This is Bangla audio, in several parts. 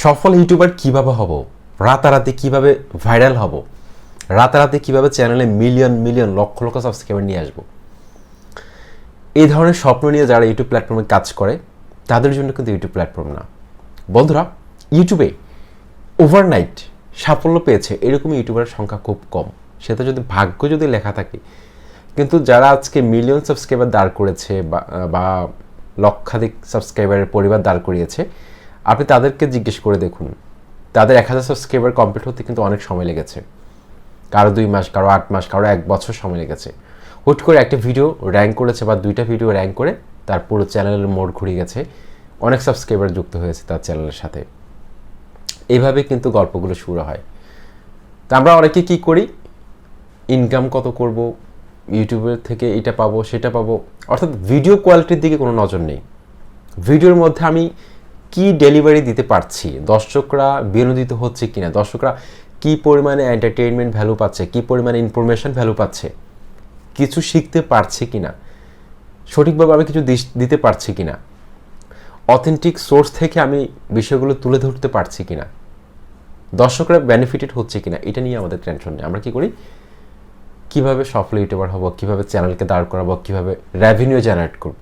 সফল ইউটিউবার কিভাবে হব, রাতারাতি কিভাবে ভাইরাল হব, রাতারাতি কিভাবে চ্যানেলে million million lakh lakh subscriber নিয়ে আসবো, এই ধরনের স্বপ্ন নিয়ে যারা ইউটিউব প্ল্যাটফর্মে কাজ করে তাদের জন্য কিন্তু ইউটিউব প্ল্যাটফর্ম না। বন্ধুরা, ইউটিউবে ওভারনাইট সাফল্য পেয়েছে এরকম ইউটিউবারের সংখ্যা খুব কম। সেটা যদি ভাগ্য যদি লেখা থাকে, কিন্তু যারা আজকে মিলিয়ন সাবস্ক্রাইবার দাঁড় করেছে বা লক্ষাধিক সাবস্ক্রাইবারের পরিবার দাঁড় করিয়েছে, আপনি তাদেরকে জিজ্ঞেস করে দেখুন, তাদের 1000 সাবস্ক্রাইবার কমপ্লিট হতে কিন্তু অনেক সময় লেগেছে। কারো 2 মাস, কারো 8 মাস, কারো 1 বছর সময় লেগেছে। হুট করে একটা ভিডিও র্যাঙ্ক করেছে বা 2টা ভিডিও র্যাঙ্ক করে তার পুরো চ্যানেলের মোড় ঘুরিয়ে গেছে, অনেক সাবস্ক্রাইবার যুক্ত হয়েছে তার চ্যানেলের সাথে। এইভাবে কিন্তু গল্পগুলো শুরু হয়। তা আমরা অনেকে কী করি, ইনকাম কত করব, ইউটিউবের থেকে এটা পাবো সেটা পাবো, অর্থাৎ ভিডিও কোয়ালিটির দিকে কোনো নজর নেই। ভিডিওর মধ্যে আমি কি ডেলিভারি দিতে পারছি, দর্শকরা বিনোদিত হচ্ছে কিনা, দর্শকরা কি পরিমাণে এন্টারটেইনমেন্ট ভ্যালু পাচ্ছে, কি পরিমাণে ইনফরমেশন ভ্যালু পাচ্ছে, কিছু শিখতে পারছে কিনা, সঠিকভাবে আমি কিছু দিতে পারছি কিনা, অথেন্টিক সোর্স থেকে আমি বিষয়গুলো তুলে ধরতে পারছি কিনা, দর্শকরা বেনিফিটেড হচ্ছে কিনা, এটা নিয়ে আমাদের টেনশন নেই। আমরা কি করি, কিভাবে সফল ইউটিউবার হব, কিভাবে চ্যানেলকে দাঁড় করাবো, কিভাবে রেভিনিউ জেনারেট করব,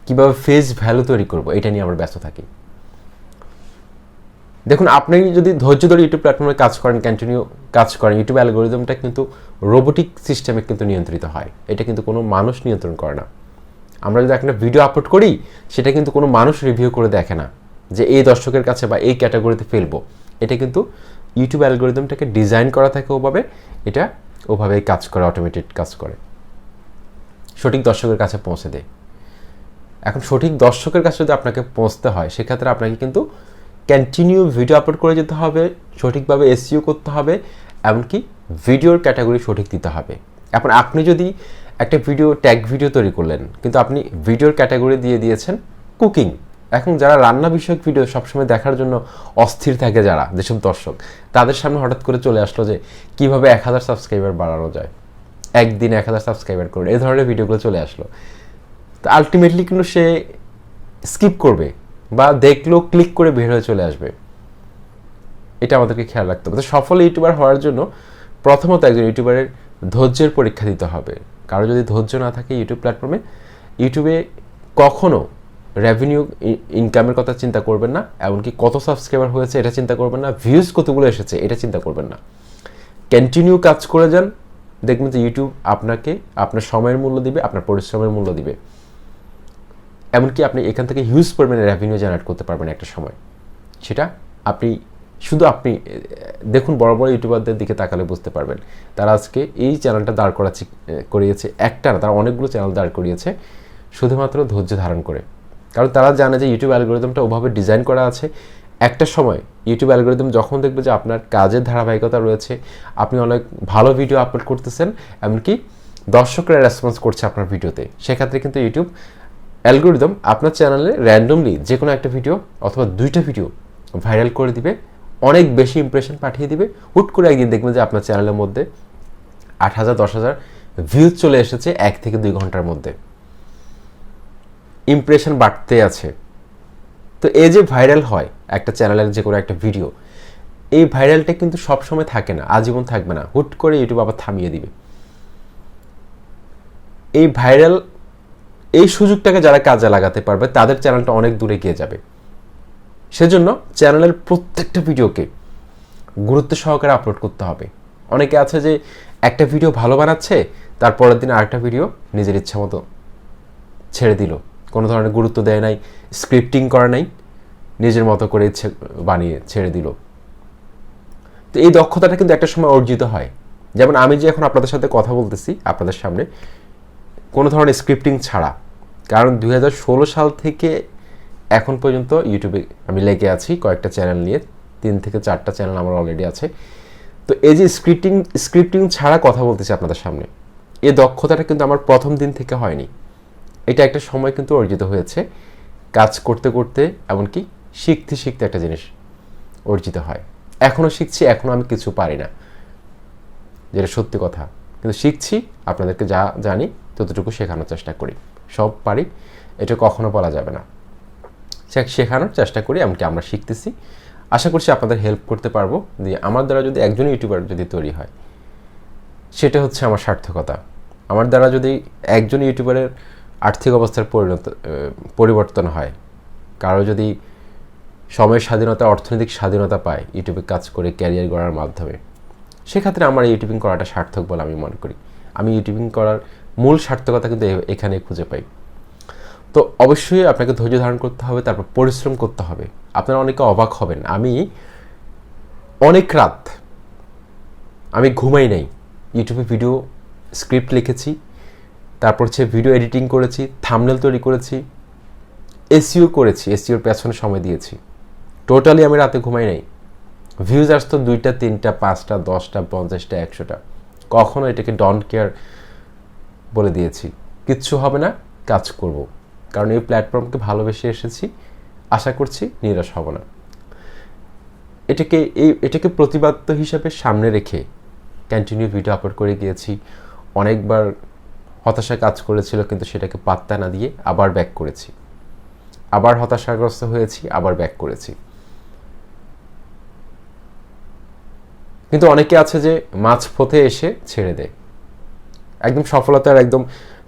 কিভাবে ফেস ভ্যালু তৈরি করব, এটা নিয়ে আমরা ব্যস্ত থাকি। দেখুন, আপনি যদি ধৈর্য ধরে ইউটিউব প্ল্যাটফর্মে কাজ করেন, কন্টিনিউ কাজ করেন, ইউটিউব অ্যালগোরিদমটা কিন্তু রোবোটিক সিস্টেমে কিন্তু নিয়ন্ত্রিত হয়। এটা কিন্তু কোনো মানুষ নিয়ন্ত্রণ করে না। আমরা যদি একটা ভিডিও আপলোড করি, সেটা কিন্তু কোনো মানুষ রিভিউ করে দেখে না যে এই দর্শকের কাছে বা এই ক্যাটাগরিতে ফেলবো। এটা কিন্তু ইউটিউব অ্যালগোরিদমটাকে ডিজাইন করা থাকে ওভাবে, এটা ওভাবেই কাজ করে, অটোমেটেড কাজ করে, সঠিক দর্শকের কাছে পৌঁছে দেয়। এখন সঠিক দর্শকের কাছে যদি আপনাকে পৌঁছতে হয়, সেক্ষেত্রে আপনাকে কিন্তু কন্টিনিউ ভিডিও আপলোড করে যেতে হবে, সঠিকভাবে এসইও করতে হবে, এমনকি ভিডিওর ক্যাটাগরি সঠিক দিতে হবে। এখন আপনি যদি একটা ভিডিও ট্যাগ ভিডিও তৈরি করলেন, কিন্তু আপনি ভিডিওর ক্যাটাগরি দিয়ে দিয়েছেন কুকিং। এখন যারা রান্না বিষয়ক ভিডিও সবসময় দেখার জন্য অস্থির থাকে, যারা যেসব দর্শক, তাদের সামনে হঠাৎ করে চলে আসলো যে কীভাবে 1000 সাবস্ক্রাইবার বাড়ানো যায়, একদিনে 1000 সাবস্ক্রাইবার করে, এই ধরনের ভিডিওগুলো চলে আসলো। তো আলটিমেটলি কিন্তু সে স্কিপ করবে বা দেখলো, ক্লিক করে বের হয়ে চলে আসবে। এটা আমাদেরকে খেয়াল রাখতে হবে। তো সফল ইউটিউবার হওয়ার জন্য প্রথমত একজন ইউটিউবারের ধৈর্যের পরীক্ষা দিতে হবে। কারো যদি ধৈর্য না থাকে ইউটিউব প্ল্যাটফর্মে, ইউটিউবে কখনো রেভিনিউ ইনকামের কথা চিন্তা করবেন না, এমনকি কত সাবস্ক্রাইবার হয়েছে এটা চিন্তা করবেন না, ভিউজ কতগুলো এসেছে এটা চিন্তা করবেন না। কন্টিনিউ কাজ করে যান, দেখবেন যে ইউটিউব আপনাকে আপনার সময়ের মূল্য দিবে, আপনার পরিশ্রমের মূল্য দিবে, এমনকি আপনি এখান থেকে হিউজ পরিমাণে রেভিনিউ জেনারেট করতে পারবেন একটা সময়। সেটা আপনি দেখুন, বড় বড় ইউটিউবারদের দিকে তাকালে বুঝতে পারবেন, তারা আজকে এই চ্যানেলটা দাঁড় করিয়েছে, একটা না, তারা অনেকগুলো চ্যানেল দাঁড় করিয়েছে শুধুমাত্র ধৈর্য ধারণ করে। কারণ তারা জানে যে ইউটিউব অ্যালগোরিদমটা ওভাবে ডিজাইন করা আছে, একটা সময় ইউটিউব অ্যালগোরিদম যখন দেখবে যে আপনার কাজের ধারাবাহিকতা রয়েছে, আপনি অনেক ভালো ভিডিও আপলোড করতেছেন, এমনকি দর্শকরা রেসপন্স করছে আপনার ভিডিওতে, সেক্ষেত্রে কিন্তু ইউটিউব অ্যালগোরিদম আপনার চ্যানেলে র্যান্ডমলি যে কোনো একটা ভিডিও অথবা 2টা ভিডিও ভাইরাল করে দিবে, অনেক বেশি ইমপ্রেশন পাঠিয়ে দিবে। হুট করে একদিন দেখবেন যে আপনার চ্যানেলের মধ্যে 8000 10,000 ভিউজ চলে এসেছে 1 থেকে 2 ঘন্টার মধ্যে, ইমপ্রেশন বাড়তে আছে। তো এই যে ভাইরাল হয় একটা চ্যানেলের যে কোনো একটা ভিডিও, এই ভাইরালটা কিন্তু সবসময় থাকে না, আজীবন থাকবে না, হুট করে ইউটিউব আবার থামিয়ে দিবে। এই ভাইরাল, এই সুযোগটাকে যারা কাজে লাগাতে পারবে তাদের চ্যানেলটা অনেক দূরে গিয়ে যাবে। সেজন্য চ্যানেলের প্রত্যেকটা ভিডিওকে গুরুত্ব সহকারে আপলোড করতে হবে। অনেকে আছে যে একটা ভিডিও ভালো বানাচ্ছে, তারপরের দিন আরেকটা ভিডিও নিজের ইচ্ছা মতো ছেড়ে দিল, কোনো ধরনের গুরুত্ব দেয় নাই, স্ক্রিপ্টিং করা নাই, নিজের মতো করে ইচ্ছে বানিয়ে ছেড়ে দিল। তো এই দক্ষতাটা কিন্তু একটা সময় অর্জিত হয়। যেমন আমি যে এখন আপনাদের সাথে কথা বলতেছি আপনাদের সামনে, কোনো ধরনের স্ক্রিপ্টিং ছাড়া, কারণ 2016 সাল থেকে এখন পর্যন্ত ইউটিউবে আমি লেগে আছি কয়েকটা চ্যানেল নিয়ে, 3 থেকে 4টা চ্যানেল আমার অলরেডি আছে। তো এই যে স্ক্রিপ্টিং ছাড়া কথা বলতেছি আপনাদের সামনে, এই দক্ষতাটা কিন্তু আমার প্রথম দিন থেকে হয়নি, এটা একটা সময় কিন্তু অর্জিত হয়েছে, কাজ করতে করতে, এমনকি শিখতে শিখতে একটা জিনিস অর্জিত হয়। এখনও শিখছি, এখনও আমি কিছু পারি না, যেটা সত্যি কথা, কিন্তু শিখছি, আপনাদেরকে যা জানি ততটুকু শেখানোর চেষ্টা করি। সব পারি এটা কখনো বলা যাবে না। শেখানোর চেষ্টা করি, এমনকি আমরা শিখতেছি। আশা করছি আপনাদের হেল্প করতে পারবো। যে আমার দ্বারা যদি একজন ইউটিউবার যদি তৈরি হয়, সেটা হচ্ছে আমার সার্থকতা। আমার দ্বারা যদি একজন ইউটিউবারের আর্থিক অবস্থার পরিবর্তন হয়, কারো যদি সময়ের স্বাধীনতা, অর্থনৈতিক স্বাধীনতা পায় ইউটিউবে কাজ করে ক্যারিয়ার গড়ার মাধ্যমে, সেক্ষেত্রে আমার ইউটিউবিং করাটা সার্থক বলে আমি মনে করি। আমি ইউটিউবিং করার মূল সার্থকতা কিন্তু এখানে খুঁজে পাই। তো অবশ্যই আপনাকে ধৈর্য ধারণ করতে হবে, তারপর পরিশ্রম করতে হবে। আপনারা অনেকে অবাক হবেন, আমি অনেক রাত আমি ঘুমাই নাই, ইউটিউবে ভিডিও স্ক্রিপ্ট লিখেছি, তারপর হচ্ছে ভিডিও এডিটিং করেছি, থাম্বনেল তৈরি করেছি, এসইও করেছি, এসইওর পেছনে সময় দিয়েছি। টোটালি আমি রাতে ঘুমাই নাই। ভিউজ আসতো 2টা 3টা 5টা 10টা 50টা 100টা, কখনো এটাকে ডোন্ট কেয়ার বলে দিয়েছি। কিচ্ছু হবে না, কাজ করব, কারণ এই প্ল্যাটফর্মকে ভালোবেসে এসেছি। আশা করছি নিরাশ হব না। এটাকে প্রতিবাদ্য হিসাবে সামনে রেখে কন্টিনিউ ভিডিও আপলোড করে গিয়েছি। অনেকবার হতাশা কাজ করেছিল, কিন্তু সেটাকে পাত্তা না দিয়ে আবার ব্যাক করেছি, আবার হতাশাগ্রস্ত হয়েছি, আবার ব্যাক করেছি। কিন্তু অনেকে আছে যে মাঝপথে এসে ছেড়ে দেয়, একদম সফলতার একদম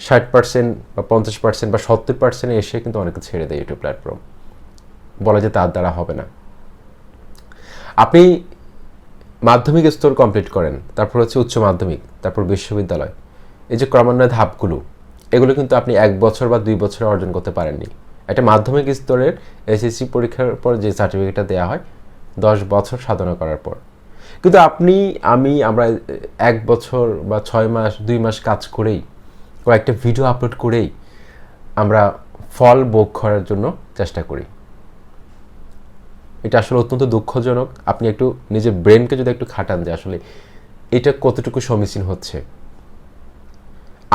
60% বা 50% বা 70% এসে কিন্তু অনেকে ছেড়ে দেয় ইউটিউব প্ল্যাটফর্ম, বলা যে তার দ্বারা হবে না। আপনি মাধ্যমিক স্তর কমপ্লিট করেন, তারপর হচ্ছে উচ্চ মাধ্যমিক, তারপর বিশ্ববিদ্যালয়, এই যে ক্রমান্বয়ে ধাপগুলো, এগুলো কিন্তু আপনি 1 বছর বা 2 বছরে অর্জন করতে পারেননি। একটা মাধ্যমিক স্তরের এসএসসি পরীক্ষার পর যে সার্টিফিকেটটা দেওয়া হয় 10 বছর সাধনা করার পর, কিন্তু আমরা 1 বছর বা 6 মাস 2 মাস কাজ করেই, কয়েকটা ভিডিও আপলোড করেই আমরা ফল ভোগ করার জন্য চেষ্টা করি। এটা আসলে অত্যন্ত দুঃখজনক। আপনি একটু নিজের ব্রেনকে যদি একটু খাটান যে আসলে এটা কতটুকু সমীচীন হচ্ছে,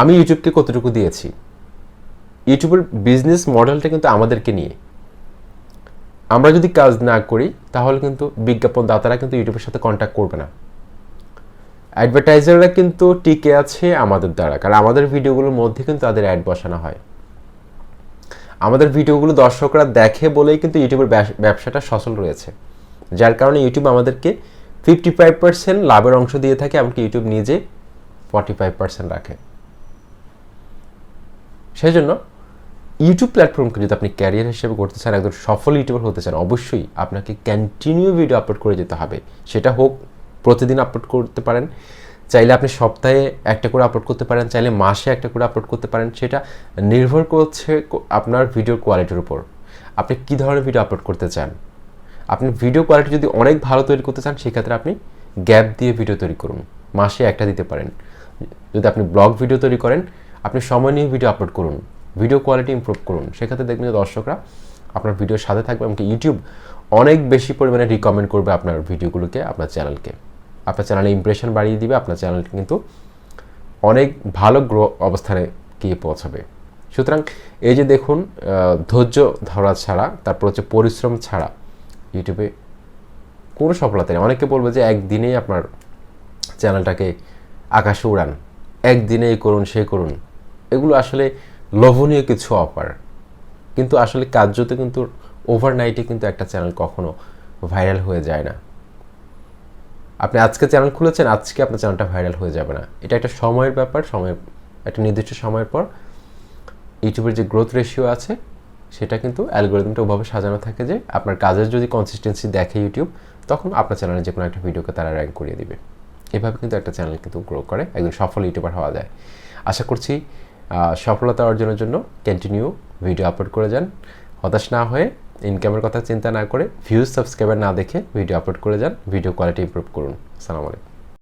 আমি ইউটিউবকে কতটুকু দিয়েছি। ইউটিউবের বিজনেস মডেলটা কিন্তু আমাদেরকে নিয়ে। আমরা যদি কাজ না করি তাহলে কিন্তু বিজ্ঞাপনদাতারা কিন্তু ইউটিউবের সাথে কন্ট্যাক্ট করবে না। অ্যাডভার্টাইজাররা কিন্তু টিকে আছে আমাদের দ্বারা, কারণ আমাদের ভিডিওগুলোর মধ্যে কিন্তু তাদের অ্যাড বসানো হয়। আমাদের ভিডিওগুলো দর্শকরা দেখে বলেই কিন্তু ইউটিউবের ব্যবসাটা সচল রয়েছে, যার কারণে ইউটিউব আমাদেরকে 55% লাভের অংশ দিয়ে থাকে, এমনকি ইউটিউব নিজে 45% রাখে। সেই জন্য ইউটিউব প্ল্যাটফর্মকে যদি আপনি ক্যারিয়ার হিসেবে করতে চান, একদম সফল ইউটিউবার হতে চান, অবশ্যই আপনাকে কন্টিনিউ ভিডিও আপলোড করে যেতে হবে। সেটা হোক প্রতিদিন আপলোড করতে পারেন, চাইলে আপনি সপ্তাহে একটা করে আপলোড করতে পারেন, চাইলে মাসে একটা করে আপলোড করতে পারেন। সেটা নির্ভর করছে আপনার ভিডিওর কোয়ালিটির উপর, আপনি কী ধরনের ভিডিও আপলোড করতে চান। আপনি ভিডিও কোয়ালিটি যদি অনেক ভালো তৈরি করতে চান, সেক্ষেত্রে আপনি গ্যাপ দিয়ে ভিডিও তৈরি করুন, মাসে একটা দিতে পারেন। যদি আপনি ব্লগ ভিডিও তৈরি করেন, আপনি সময় নিয়ে ভিডিও আপলোড করুন, ভিডিও কোয়ালিটি ইমপ্রুভ করুন। সেক্ষেত্রে দেখবেন যে দর্শকরা আপনার ভিডিওর সাথে থাকবে, এমনকি ইউটিউব অনেক বেশি পরিমাণে রিকমেন্ড করবে আপনার ভিডিওগুলোকে, আপনার চ্যানেলকে। আপনার চ্যানেলে ইমপ্রেশন বাড়িয়ে দিবে, আপনার চ্যানেলটি কিন্তু অনেক ভালো অবস্থানে গিয়ে পৌঁছাবে। সুতরাং এই যে দেখুন, ধৈর্য ধরা ছাড়া, তারপর হচ্ছে পরিশ্রম ছাড়া ইউটিউবে কোনো সফলতা নেই। অনেকে বলবে যে একদিনেই আপনার চ্যানেলটাকে আকাশে উড়ান, একদিনেই করুন, সে করুন। এগুলো আসলে লোভনীয় কিছু অফার, কিন্তু আসলে কার্যত কিন্তু ওভারনাইটে কিন্তু একটা চ্যানেল কখনো ভাইরাল হয়ে যায় না। আপনি আজকে চ্যানেল খুলেছেন, আজকে আপনার চ্যানেলটা ভাইরাল হয়ে যাবে না। এটা একটা সময়ের ব্যাপার, একটা নির্দিষ্ট সময়ের পর ইউটিউবের যে গ্রোথ রেশিও আছে, সেটা কিন্তু অ্যালগোরিদমটা ওভাবে সাজানো থাকে যে আপনার কাজের যদি কনসিস্টেন্সি দেখে ইউটিউব, তখন আপনার চ্যানেলে যে কোনো একটা ভিডিওকে তারা র্যাঙ্ক করিয়ে দিবে। এভাবে কিন্তু একটা চ্যানেল কিন্তু গ্রো করে একজন সফল ইউটিউবার হওয়া যায়। আশা করছি সফলতা অর্জনের জন্য কন্টিনিউ ভিডিও আপলোড করে যান, হতাশ না হয়ে, ইনকামের কথা চিন্তা না করে, ভিউজ সাবস্ক্রাইবার না দেখে ভিডিও আপলোড করে যান, ভিডিও কোয়ালিটি ইমপ্রুভ করুন। আসসালামু আলাইকুম।